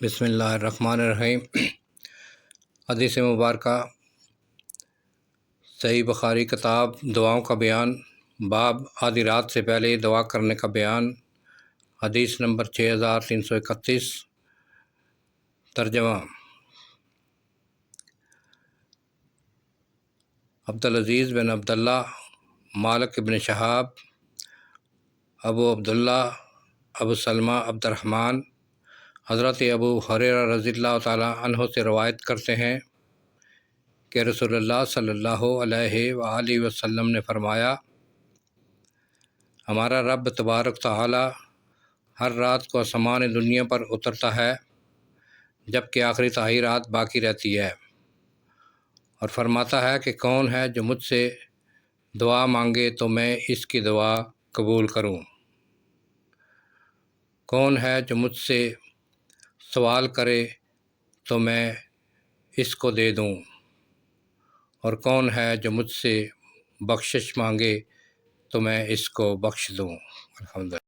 بسم اللہ الرحمن الرحیم۔ حدیث مبارکہ صحیح بخاری کتاب دعاؤں کا بیان، باب آدھی رات سے پہلے دعا کرنے کا بیان۔ حدیث نمبر 6331۔ ترجمہ: عبدالعزیز بن عبداللہ، مالک بن شہاب، ابو عبداللہ، ابو سلمہ عبد الرحمن حضرت ابو ہریرہ رضی اللہ تعالیٰ عنہ سے روایت کرتے ہیں کہ رسول اللہ صلی اللہ علیہ وآلہ وسلم نے فرمایا، ہمارا رب تبارک تعالیٰ ہر رات کو آسمان دنیا پر اترتا ہے جب کہ آخری تہائی رات باقی رہتی ہے، اور فرماتا ہے کہ کون ہے جو مجھ سے دعا مانگے تو میں اس کی دعا قبول کروں، کون ہے جو مجھ سے سوال کرے تو میں اس کو دے دوں، اور کون ہے جو مجھ سے بخشش مانگے تو میں اس کو بخش دوں۔ الحمدللہ۔